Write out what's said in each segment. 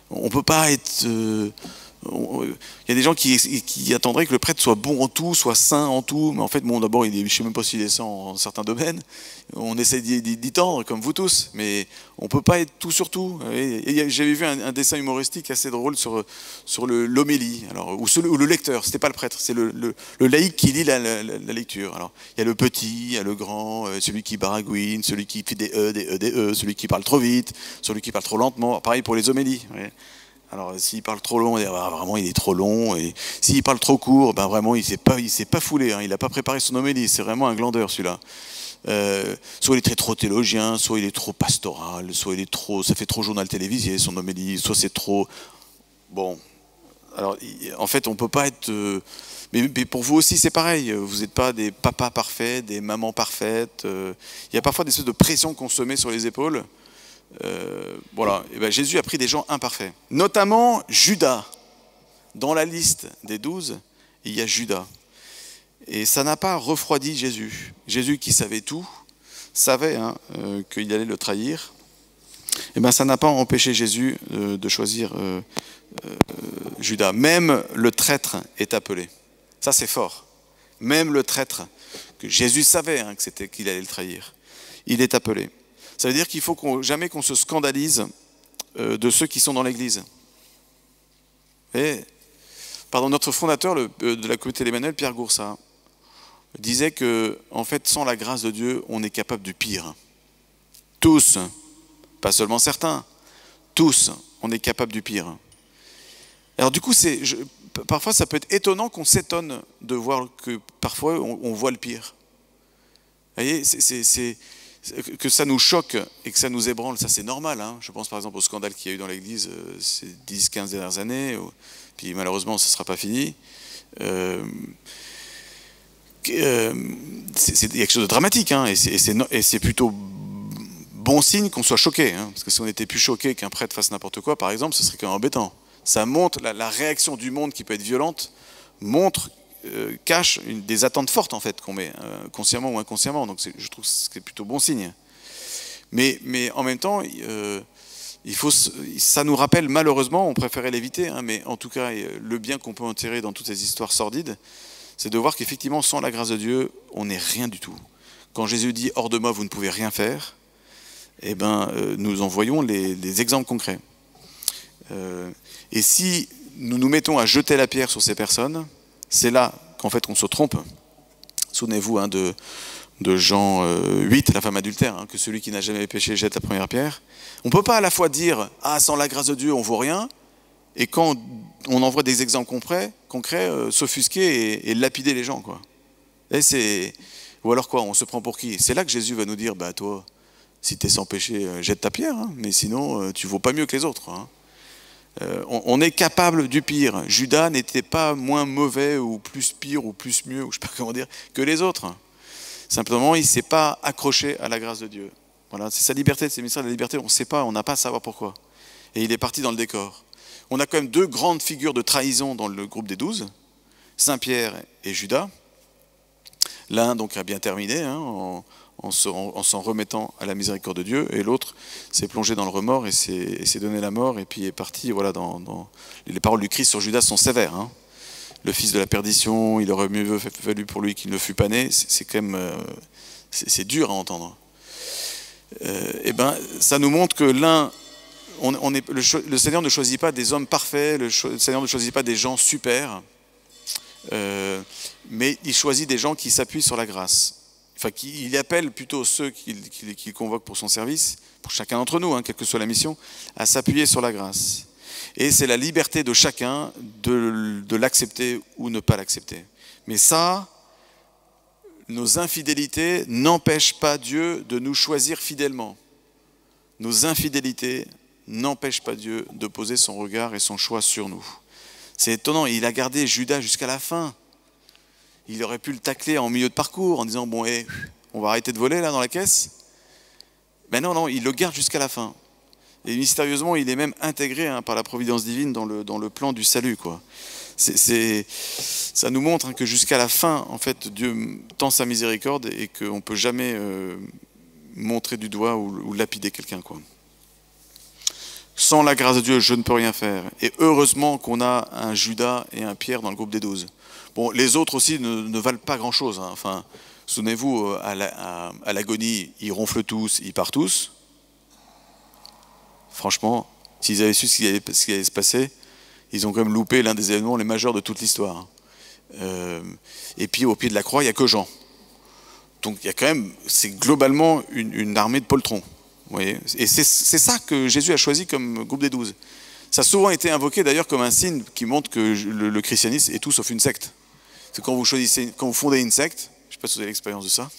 On peut pas être... il y a des gens qui attendraient que le prêtre soit bon en tout, soit saint en tout, mais en fait, bon, d'abord, je ne sais même pas s'il est saint en certains domaines. On essaie d'y tendre, comme vous tous, mais on ne peut pas être tout sur tout. J'avais vu un dessin humoristique assez drôle sur l'homélie, ou le lecteur, c'était pas le prêtre, c'est le laïc qui lit la lecture. Alors, il y a le petit, il y a le grand, celui qui baragouine, celui qui fait des E, celui qui parle trop vite, celui qui parle trop lentement. Pareil pour les homélies. Ouais. Alors, s'il parle trop long, vraiment, il est trop long. Et s'il parle trop court, vraiment, il s'est pas foulé. Hein, il n'a pas préparé son homélie. C'est vraiment un glandeur, celui-là. Soit il est trop théologien, soit il est trop pastoral, soit ça fait trop journal télévisé, son homélie, soit c'est trop... Bon. Alors, en fait, on peut pas être... Mais pour vous aussi, c'est pareil. Vous n'êtes pas des papas parfaits, des mamans parfaites. Il y a parfois des espèces de pression qu'on se met sur les épaules. Voilà. Et ben, Jésus a pris des gens imparfaits, notamment Judas. Dans la liste des 12, il y a Judas. Et ça n'a pas refroidi Jésus. Jésus qui savait tout, savait qu'il allait le trahir. Et ben, ça n'a pas empêché Jésus de choisir Judas. Même le traître est appelé. Ça, c'est fort. Même le traître, que Jésus savait qu'il allait le trahir, il est appelé. Ça veut dire qu'il faut jamais qu'on se scandalise de ceux qui sont dans l'Église. Pardon, notre fondateur de la communauté d'Emmanuel, Pierre Goursat, disait que, en fait, sans la grâce de Dieu, on est capable du pire. Tous, pas seulement certains, tous, on est capable du pire. Alors du coup, parfois ça peut être étonnant qu'on s'étonne de voir que parfois on voit le pire. Vous voyez, que ça nous choque et que ça nous ébranle, ça c'est normal. Hein. Je pense par exemple au scandale qu'il y a eu dans l'Église ces 10-15 dernières années, puis malheureusement ça ne sera pas fini. Il y a quelque chose de dramatique, hein, et c'est plutôt bon signe qu'on soit choqué, hein, parce que si on était plus choqué qu'un prêtre fasse n'importe quoi, par exemple, ce serait quand même embêtant. Ça montre la réaction du monde qui peut être violente, cache des attentes fortes en fait qu'on met, consciemment ou inconsciemment. Donc je trouve que c'est plutôt bon signe. Mais en même temps, ça nous rappelle malheureusement, on préférait l'éviter, hein, mais en tout cas le bien qu'on peut en tirer dans toutes ces histoires sordides, c'est de voir qu'effectivement sans la grâce de Dieu, on n'est rien du tout. Quand Jésus dit hors de moi vous ne pouvez rien faire, eh ben nous en voyons les exemples concrets. Et si nous nous mettons à jeter la pierre sur ces personnes, c'est là qu'en fait on se trompe. Souvenez-vous de Jean 8, la femme adultère, que celui qui n'a jamais péché jette la première pierre. On ne peut pas à la fois dire « Ah, sans la grâce de Dieu, on ne vaut rien », et quand on envoie des exemples concrets s'offusquer et lapider les gens, quoi. Ou alors quoi, on se prend pour qui? C'est là que Jésus va nous dire « Bah toi, si tu es sans péché, jette ta pierre, hein, mais sinon tu ne vaux pas mieux que les autres. Hein. » On est capable du pire. Judas n'était pas moins mauvais ou plus pire ou plus mieux, ou je ne sais pas comment dire, que les autres. Simplement, il ne s'est pas accroché à la grâce de Dieu. Voilà, c'est sa liberté, c'est le mystère de la liberté, on ne sait pas, on n'a pas à savoir pourquoi. Et il est parti dans le décor. On a quand même deux grandes figures de trahison dans le groupe des 12, Saint-Pierre et Judas. L'un donc a bien terminé, hein, en s'en remettant à la miséricorde de Dieu, et l'autre s'est plongé dans le remords et s'est donné la mort, et puis est parti. Voilà, les paroles du Christ sur Judas sont sévères. Hein. Le fils de la perdition, il aurait mieux fallu pour lui qu'il ne fût pas né. C'est quand même, c'est dur à entendre. Et ben, ça nous montre que le Seigneur ne choisit pas des hommes parfaits, le Seigneur ne choisit pas des gens super, mais il choisit des gens qui s'appuient sur la grâce. Enfin, il appelle plutôt ceux qu'il convoque pour son service, pour chacun d'entre nous, hein, quelle que soit la mission, à s'appuyer sur la grâce. Et c'est la liberté de chacun de l'accepter ou ne pas l'accepter. Mais ça, nos infidélités n'empêchent pas Dieu de nous choisir fidèlement. Nos infidélités n'empêchent pas Dieu de poser son regard et son choix sur nous. C'est étonnant, il a gardé Judas jusqu'à la fin. Il aurait pu le tacler en milieu de parcours en disant « Bon, on va arrêter de voler là dans la caisse ». Mais non, il le garde jusqu'à la fin. Et mystérieusement, il est même intégré par la providence divine dans le plan du salut, quoi. Ça nous montre que jusqu'à la fin, en fait, Dieu tend sa miséricorde et qu'on ne peut jamais montrer du doigt ou lapider quelqu'un, quoi. Sans la grâce de Dieu, je ne peux rien faire. Et heureusement qu'on a un Judas et un Pierre dans le groupe des 12. Bon, les autres aussi ne valent pas grand-chose. Hein. Enfin, souvenez-vous, à l'agonie, ils ronflent tous, ils partent tous. Franchement, s'ils avaient su ce qui allait se passer, ils ont quand même loupé l'un des événements les majeurs de toute l'histoire. Et puis au pied de la croix, il n'y a que Jean. Donc il y a quand même, c'est globalement une armée de poltrons. Vous voyez, et c'est ça que Jésus a choisi comme groupe des 12. Ça a souvent été invoqué d'ailleurs comme un signe qui montre que le christianisme est tout sauf une secte. C'est quand vous fondez une secte, je ne sais pas si vous avez l'expérience de ça,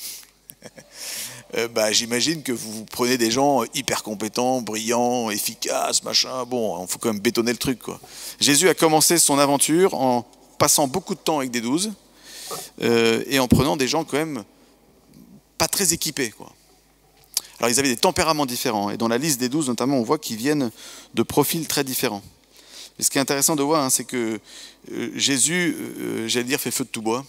j'imagine que vous prenez des gens hyper compétents, brillants, efficaces, machin. Bon, il faut quand même bétonner le truc, quoi. Jésus a commencé son aventure en passant beaucoup de temps avec des 12 et en prenant des gens quand même pas très équipés, quoi. Alors ils avaient des tempéraments différents, et dans la liste des 12 notamment, on voit qu'ils viennent de profils très différents. Et ce qui est intéressant de voir, hein, c'est que Jésus, j'allais dire, fait feu de tout bois,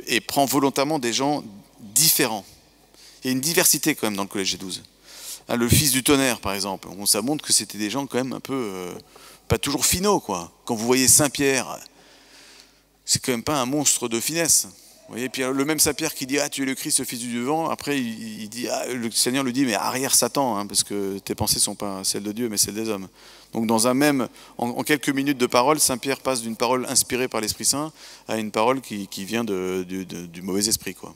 et prend volontairement des gens différents. Il y a une diversité quand même dans le collège des 12. Hein, le fils du tonnerre, par exemple, ça montre que c'était des gens quand même un peu, pas toujours finaux, quoi. Quand vous voyez Saint-Pierre, c'est quand même pas un monstre de finesse. Vous voyez, puis le même Saint-Pierre qui dit « Ah, tu es le Christ, le Fils du Dieu-vivant », après il dit le Seigneur lui dit « Mais arrière Satan, hein, parce que tes pensées ne sont pas celles de Dieu, mais celles des hommes. » Donc dans en quelques minutes de parole, Saint-Pierre passe d'une parole inspirée par l'Esprit Saint à une parole qui vient du mauvais esprit, quoi.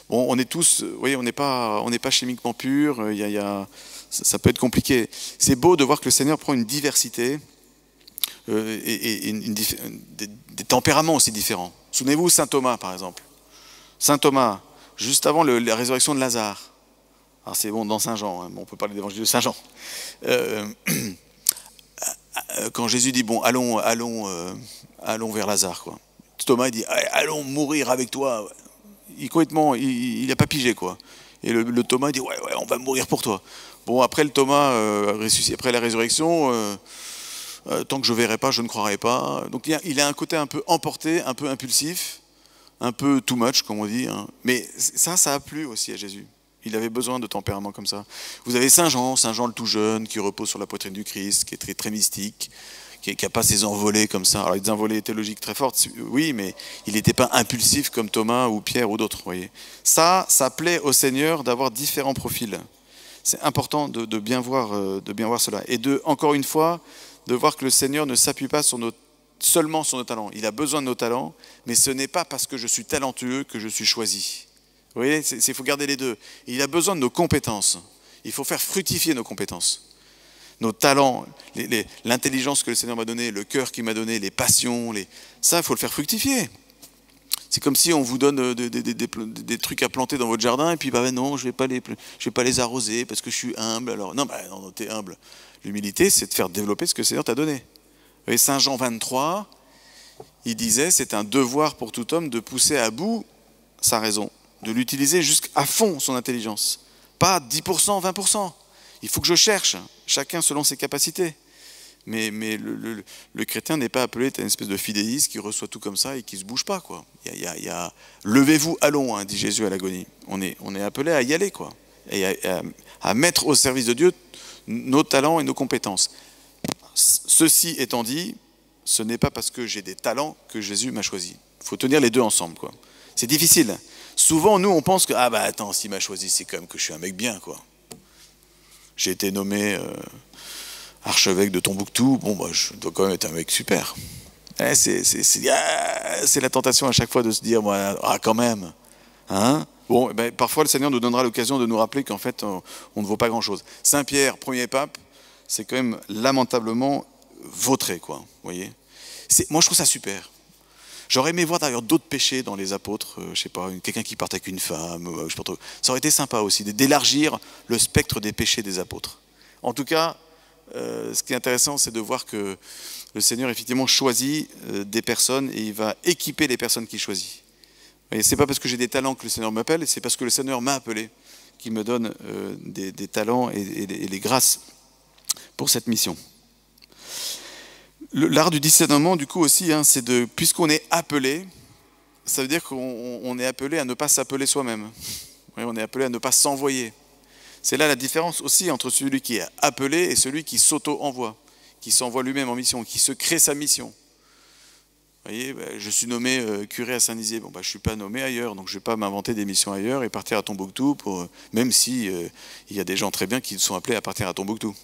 Bon, on est tous, vous voyez, on n'est pas chimiquement pur, ça peut être compliqué. C'est beau de voir que le Seigneur prend une diversité et des tempéraments aussi différents. Souvenez-vous, saint Thomas, par exemple. Saint Thomas, juste avant la résurrection de Lazare. Alors c'est bon, dans Saint Jean, hein, on peut parler d'évangile de Saint Jean. Quand Jésus dit, bon, allons vers Lazare, quoi. Thomas, il dit, allons mourir avec toi. Il n'a pas pigé, quoi. Et le Thomas, il dit, ouais, on va mourir pour toi. Bon, après le Thomas, après la résurrection, tant que je ne verrai pas, je ne croirai pas. Donc il a un côté un peu emporté, un peu impulsif, un peu too much, comme on dit. Hein. Mais ça a plu aussi à Jésus. Il avait besoin de tempéraments comme ça. Vous avez Saint Jean le tout jeune, qui repose sur la poitrine du Christ, qui est très, très mystique, qui n'a pas ses envolées comme ça. Alors, il y a des envolées théologiques très fortes, oui, mais il n'était pas impulsif comme Thomas ou Pierre ou d'autres. Voyez. Ça plaît au Seigneur d'avoir différents profils. C'est important de bien voir cela. Et encore une fois, de voir que le Seigneur ne s'appuie pas seulement sur nos talents. Il a besoin de nos talents, mais ce n'est pas parce que je suis talentueux que je suis choisi. Vous voyez, il faut garder les deux. Il a besoin de nos compétences. Il faut faire fructifier nos compétences. Nos talents, l'intelligence que le Seigneur m'a donnée, le cœur qu'il m'a donné, les passions, ça, il faut le faire fructifier. C'est comme si on vous donne des trucs à planter dans votre jardin, et puis non, je vais pas les arroser parce que je suis humble. Alors non, t'es humble. L'humilité, c'est de faire développer ce que le Seigneur t'a donné. Vous voyez, Saint Jean 23, il disait, c'est un devoir pour tout homme de pousser à bout sa raison, de l'utiliser jusqu'à fond son intelligence. Pas 10%, 20%. Il faut que je cherche, chacun selon ses capacités. Mais le chrétien n'est pas appelé à une espèce de fidéiste qui reçoit tout comme ça et qui ne se bouge pas, quoi. Levez-vous, allons, hein, dit Jésus à l'agonie. On est appelé à y aller, quoi. Et à mettre au service de Dieu nos talents et nos compétences. Ceci étant dit, ce n'est pas parce que j'ai des talents que Jésus m'a choisi. Il faut tenir les deux ensemble, quoi. C'est difficile. Souvent, nous, on pense que, attends, s'il m'a choisi, c'est quand même que je suis un mec bien, quoi. J'ai été nommé archevêque de Tombouctou, je dois quand même être un mec super. C'est la tentation à chaque fois de se dire, quand même. Hein? Bon, parfois le Seigneur nous donnera l'occasion de nous rappeler qu'en fait, on ne vaut pas grand-chose. Saint Pierre, premier pape, c'est quand même lamentablement vautré, quoi. Vous voyez. Moi, je trouve ça super. J'aurais aimé voir d'ailleurs d'autres péchés dans les apôtres, je sais pas, quelqu'un qui parte avec une femme, je sais pas trop. Ça aurait été sympa aussi d'élargir le spectre des péchés des apôtres. En tout cas, ce qui est intéressant, c'est de voir que le Seigneur effectivement choisit des personnes et il va équiper les personnes qu'il choisit. Et c'est pas parce que j'ai des talents que le Seigneur m'appelle, c'est parce que le Seigneur m'a appelé qu'il me donne des talents et les grâces pour cette mission. L'art du discernement, du coup aussi, hein, c'est puisqu'on est appelé, ça veut dire qu'on est appelé à ne pas s'appeler soi-même. On est appelé à ne pas s'envoyer. C'est là la différence aussi entre celui qui est appelé et celui qui s'auto-envoie, qui s'envoie lui-même en mission, qui se crée sa mission. Vous voyez, je suis nommé curé à Saint-Nizier. Bon, je ne suis pas nommé ailleurs, donc je ne vais pas m'inventer des missions ailleurs et partir à Tombouctou, même si il y a des gens très bien qui sont appelés à partir à Tombouctou.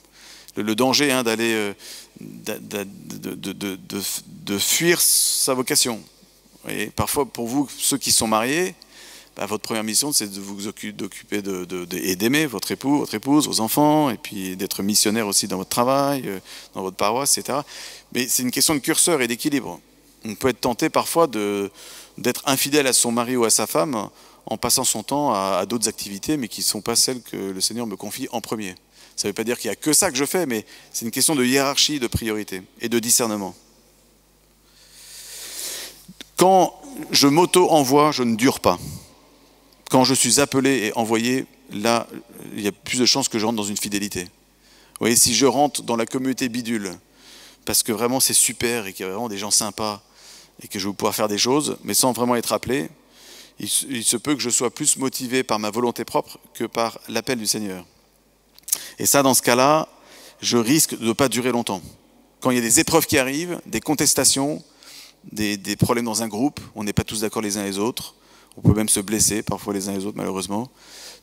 Le danger d'aller de fuir sa vocation. Vous voyez, parfois, pour vous, ceux qui sont mariés, votre première mission, c'est de vous occuper et d'aimer votre époux, votre épouse, vos enfants, et puis d'être missionnaire aussi dans votre travail, dans votre paroisse, etc. Mais c'est une question de curseur et d'équilibre. On peut être tenté parfois d'être infidèle à son mari ou à sa femme en passant son temps à d'autres activités, mais qui ne sont pas celles que le Seigneur me confie en premier. Ça ne veut pas dire qu'il n'y a que ça que je fais, mais c'est une question de hiérarchie, de priorité et de discernement. Quand je m'auto-envoie, je ne dure pas. Quand je suis appelé et envoyé, là, il y a plus de chances que je rentre dans une fidélité. Vous voyez, si je rentre dans la communauté bidule, parce que vraiment c'est super et qu'il y a vraiment des gens sympas et que je vais pouvoir faire des choses, mais sans vraiment être appelé, il se peut que je sois plus motivé par ma volonté propre que par l'appel du Seigneur. Et ça, dans ce cas-là, je risque de ne pas durer longtemps. Quand il y a des épreuves qui arrivent, des contestations, des problèmes dans un groupe, on n'est pas tous d'accord les uns les autres, on peut même se blesser parfois les uns les autres malheureusement,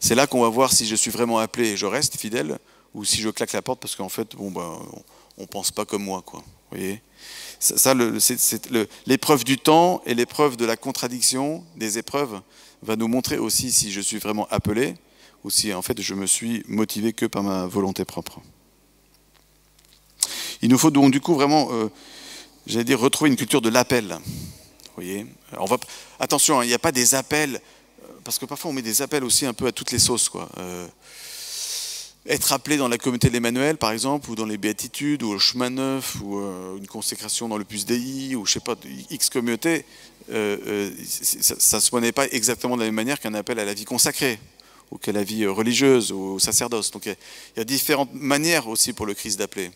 c'est là qu'on va voir si je suis vraiment appelé et je reste fidèle, ou si je claque la porte parce qu'en fait, on ne pense pas comme moi, quoi. Vous voyez, l'épreuve du temps et l'épreuve de la contradiction des épreuves va nous montrer aussi si je suis vraiment appelé ou si en fait je me suis motivé que par ma volonté propre. Il nous faut donc du coup vraiment, j'allais dire, retrouver une culture de l'appel. Vous voyez, alors attention, il n'y a pas des appels, parce que parfois on met des appels aussi un peu à toutes les sauces, quoi. Être appelé dans la communauté de l'Emmanuel, par exemple, ou dans les Béatitudes, ou au chemin neuf, ou une consécration dans le Puce Dei, ou je sais pas, X communauté, ça ne se prenait pas exactement de la même manière qu'un appel à la vie consacrée, ou qu'à la vie religieuse, ou au sacerdoce. Donc il y a différentes manières aussi pour le Christ d'appeler.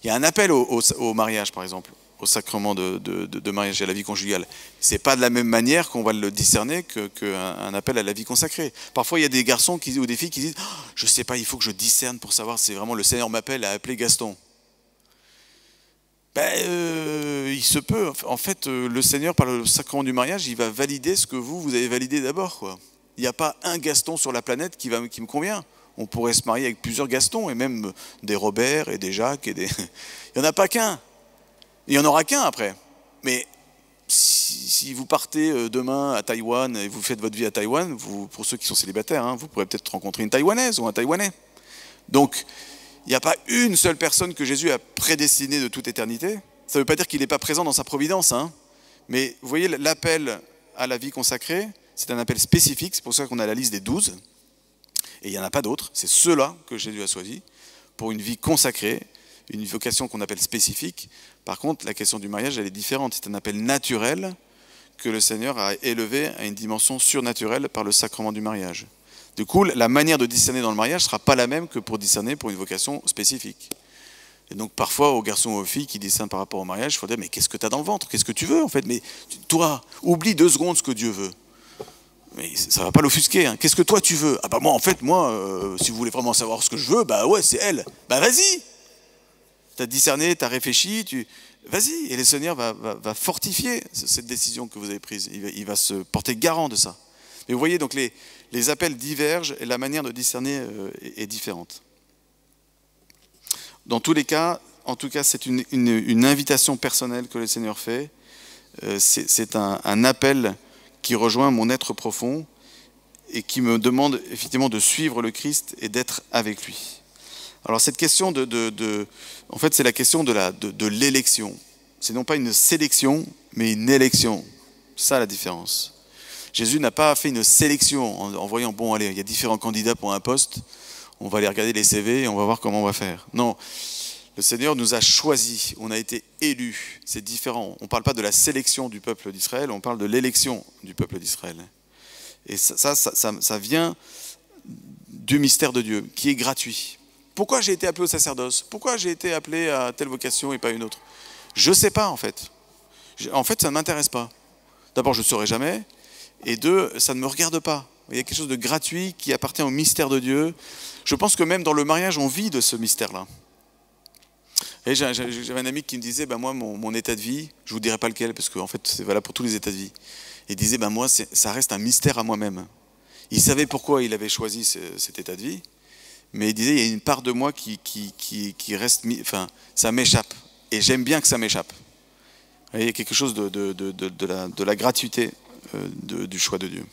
Il y a un appel au mariage, par exemple, au sacrement de mariage et à la vie conjugale. Ce n'est pas de la même manière qu'on va le discerner qu'un appel à la vie consacrée. Parfois, il y a des garçons ou des filles qui disent « Je ne sais pas, il faut que je discerne pour savoir si vraiment le Seigneur m'appelle à appeler Gaston. » Il se peut. En fait, le Seigneur, par le sacrement du mariage, il va valider ce que vous avez validé d'abord, quoi. Il n'y a pas un Gaston sur la planète qui me convient. On pourrait se marier avec plusieurs Gastons, et même des Robert et des Jacques. Il n'y en a pas qu'un. Il n'y en aura qu'un après. Mais si vous partez demain à Taïwan et vous faites votre vie à Taïwan, pour ceux qui sont célibataires, vous pourrez peut-être rencontrer une Taïwanaise ou un Taïwanais. Donc, il n'y a pas une seule personne que Jésus a prédestinée de toute éternité. Ça ne veut pas dire qu'il n'est pas présent dans sa providence. Mais vous voyez, l'appel à la vie consacrée, c'est un appel spécifique. C'est pour ça qu'on a la liste des 12. Et il n'y en a pas d'autres. C'est ceux-là que Jésus a choisis pour une vie consacrée, une vocation qu'on appelle spécifique. Par contre, la question du mariage, elle est différente. C'est un appel naturel que le Seigneur a élevé à une dimension surnaturelle par le sacrement du mariage. Du coup, la manière de discerner dans le mariage ne sera pas la même que pour discerner pour une vocation spécifique. Et donc, parfois, aux garçons ou aux filles qui discernent par rapport au mariage, il faut dire, mais qu'est-ce que tu as dans le ventre? Qu'est-ce que tu veux, en fait? Mais toi, oublie 2 secondes ce que Dieu veut. Mais ça ne va pas l'offusquer. Qu'est-ce que toi, tu veux? Ah bah moi, en fait, si vous voulez vraiment savoir ce que je veux, bah ouais, c'est elle. Bah vas-y! Tu as discerné, tu as réfléchi, vas-y. Et le Seigneur va fortifier cette décision que vous avez prise. Il va se porter garant de ça. Mais vous voyez, donc les appels divergent et la manière de discerner est différente. Dans tous les cas, en tout cas, c'est une invitation personnelle que le Seigneur fait. C'est un appel qui rejoint mon être profond et qui me demande effectivement de suivre le Christ et d'être avec lui. Alors cette question en fait, c'est la question de l'élection. C'est non pas une sélection, mais une élection. C'est ça la différence. Jésus n'a pas fait une sélection en voyant, bon allez, il y a différents candidats pour un poste, on va aller regarder les CV et on va voir comment on va faire. Non, le Seigneur nous a choisis, on a été élus, c'est différent. On ne parle pas de la sélection du peuple d'Israël, on parle de l'élection du peuple d'Israël. Et ça vient du mystère de Dieu, qui est gratuit. Pourquoi j'ai été appelé au sacerdoce? Pourquoi j'ai été appelé à telle vocation et pas une autre? Je ne sais pas en fait. En fait, ça ne m'intéresse pas. D'abord, je ne saurai jamais. Et 2, ça ne me regarde pas. Il y a quelque chose de gratuit qui appartient au mystère de Dieu. Je pense que même dans le mariage, on vit de ce mystère-là. Et j'avais un ami qui me disait, moi, mon état de vie, je vous dirai pas lequel, parce qu'en fait, c'est valable pour tous les états de vie. Il disait, moi, ça reste un mystère à moi-même. Il savait pourquoi il avait choisi cet état de vie, mais il disait, il y a une part de moi qui reste, ça m'échappe. Et j'aime bien que ça m'échappe. Il y a quelque chose de la gratuité du choix de Dieu.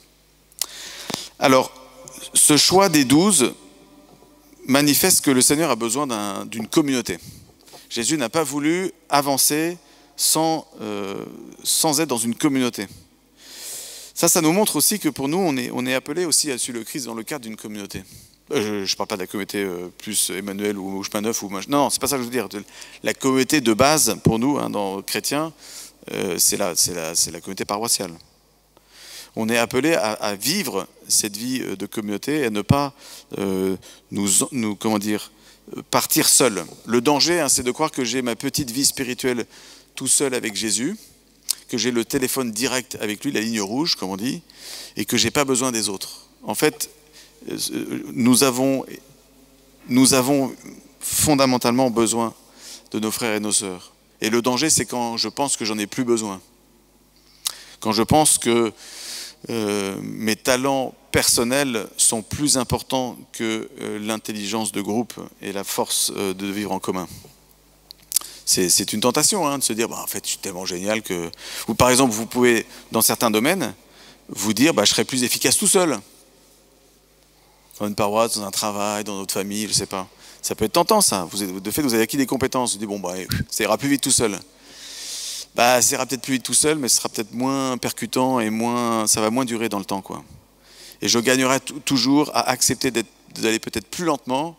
Alors, ce choix des 12 manifeste que le Seigneur a besoin d'une communauté. Jésus n'a pas voulu avancer sans être dans une communauté. Ça nous montre aussi que pour nous, on est appelé aussi à suivre le Christ dans le cadre d'une communauté. Je ne parle pas de la communauté plus Emmanuel ou chemin neuf. Non, c'est pas ça que je veux dire. La communauté de base, pour nous, dans chrétiens, c'est la communauté paroissiale. On est appelé à vivre cette vie de communauté et à ne pas partir seul. Le danger, c'est de croire que j'ai ma petite vie spirituelle tout seul avec Jésus, que j'ai le téléphone direct avec lui, la ligne rouge, comme on dit, et que j'ai pas besoin des autres. En fait, nous avons fondamentalement besoin de nos frères et nos sœurs. Et le danger, c'est quand je pense que j'en ai plus besoin. Quand je pense que mes talents personnels sont plus importants que l'intelligence de groupe et la force de vivre en commun. C'est une tentation de se dire, en fait, je suis tellement génial que... Ou par exemple, vous pouvez, dans certains domaines, vous dire, je serai plus efficace tout seul. Dans une paroisse, dans un travail, dans notre famille, je ne sais pas. Ça peut être tentant, ça. De fait, vous avez acquis des compétences. Vous dites, ça ira plus vite tout seul. Ça ira peut-être plus vite tout seul, mais ce sera peut-être moins percutant et ça va moins durer dans le temps, quoi. Et je gagnerai toujours à accepter d'aller peut-être plus lentement,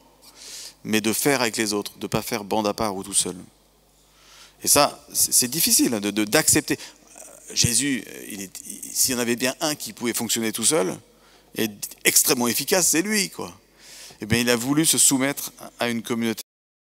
mais de faire avec les autres, de ne pas faire bande à part ou tout seul. Et ça, c'est difficile d'accepter. Jésus, s'il y en avait bien un qui pouvait fonctionner tout seul, et extrêmement efficace, c'est lui, quoi. Eh bien, il a voulu se soumettre à une communauté.